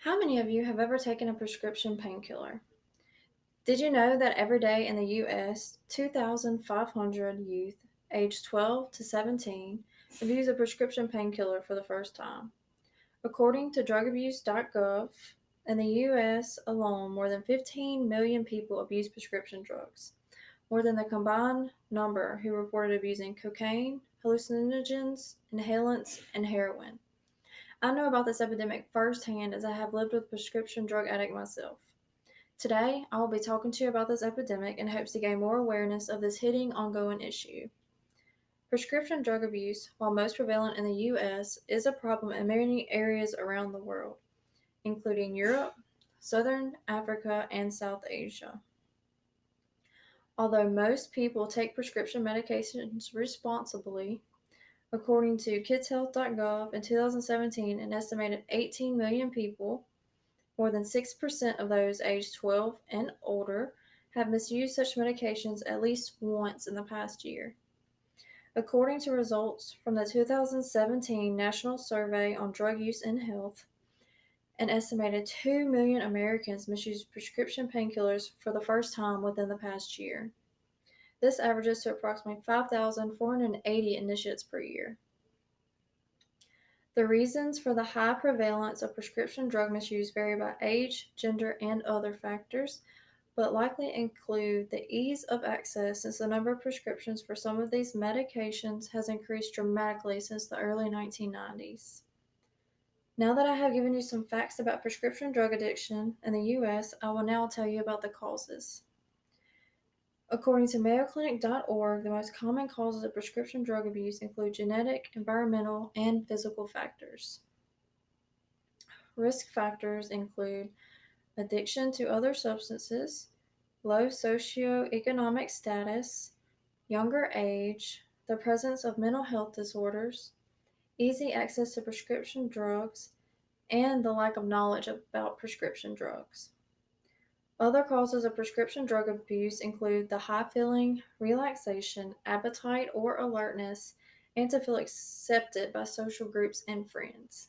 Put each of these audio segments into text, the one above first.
How many of you have ever taken a prescription painkiller? Did you know that every day in the US, 2,500 youth aged 12 to 17 abuse a prescription painkiller for the first time? According to drugabuse.gov, in the US alone, more than 15 million people abuse prescription drugs, more than the combined number who reported abusing cocaine, hallucinogens, inhalants, and heroin. I know about this epidemic firsthand as I have lived with a prescription drug addict myself. Today, I will be talking to you about this epidemic in hopes to gain more awareness of this hitting, ongoing issue. Prescription drug abuse, while most prevalent in the US, is a problem in many areas around the world, including Europe, Southern Africa, and South Asia. Although most people take prescription medications responsibly, according to kidshealth.gov, in 2017, an estimated 18 million people, more than 6% of those aged 12 and older, have misused such medications at least once in the past year. According to results from the 2017 National Survey on Drug Use and Health, an estimated 2 million Americans misused prescription painkillers for the first time within the past year. This averages to approximately 5,480 initiates per year. The reasons for the high prevalence of prescription drug misuse vary by age, gender, and other factors, but likely include the ease of access since the number of prescriptions for some of these medications has increased dramatically since the early 1990s. Now that I have given you some facts about prescription drug addiction in the US, I will now tell you about the causes. According to MayoClinic.org, the most common causes of prescription drug abuse include genetic, environmental, and physical factors. Risk factors include addiction to other substances, low socioeconomic status, younger age, the presence of mental health disorders, easy access to prescription drugs, and the lack of knowledge about prescription drugs. Other causes of prescription drug abuse include the high feeling, relaxation, appetite, or alertness, and to feel accepted by social groups and friends.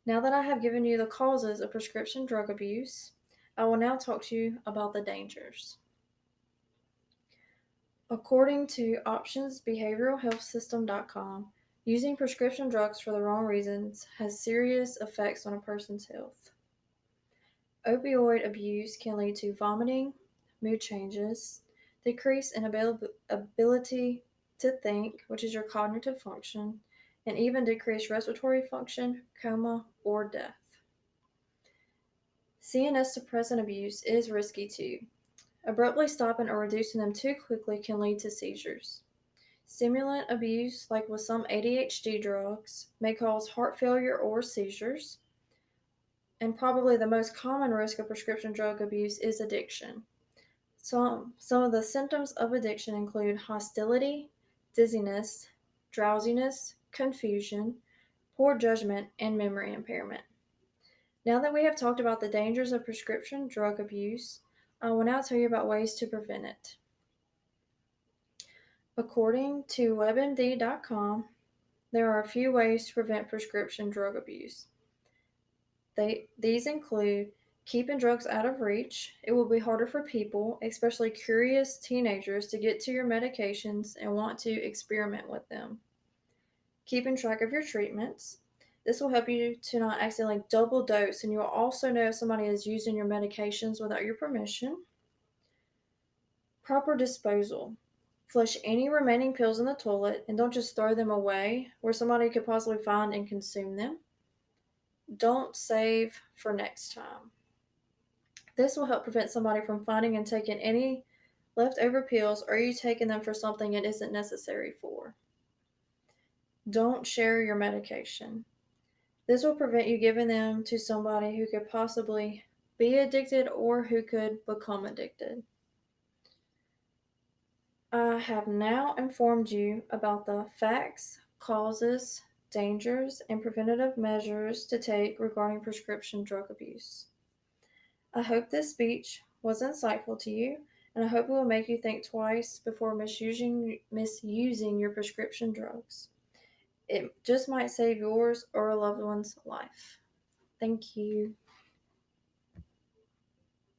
Now that I have given you the causes of prescription drug abuse, I will now talk to you about the dangers. According to optionsbehavioralhealthsystem.com, using prescription drugs for the wrong reasons has serious effects on a person's health. Opioid abuse can lead to vomiting, mood changes, decrease in ability to think, which is your cognitive function, and even decreased respiratory function, coma, or death. CNS suppressant abuse is risky too. Abruptly stopping or reducing them too quickly can lead to seizures. Stimulant abuse, like with some ADHD drugs, may cause heart failure or seizures. And probably the most common risk of prescription drug abuse is addiction. Some of the symptoms of addiction include hostility, dizziness, drowsiness, confusion, poor judgment, and memory impairment. Now that we have talked about the dangers of prescription drug abuse, I will now tell you about ways to prevent it. According to WebMD.com, there are a few ways to prevent prescription drug abuse. These include keeping drugs out of reach. It will be harder for people, especially curious teenagers, to get to your medications and want to experiment with them. Keeping track of your treatments. This will help you to not accidentally double dose, and you will also know if somebody is using your medications without your permission. Proper disposal. Flush any remaining pills in the toilet and don't just throw them away where somebody could possibly find and consume them. Don't save for next time. This will help prevent somebody from finding and taking any leftover pills or you taking them for something it isn't necessary for. Don't share your medication. This will prevent you giving them to somebody who could possibly be addicted or who could become addicted. I have now informed you about the facts, causes, dangers, and preventative measures to take regarding prescription drug abuse. I hope this speech was insightful to you, and I hope it will make you think twice before misusing your prescription drugs. It just might save yours or a loved one's life. Thank you.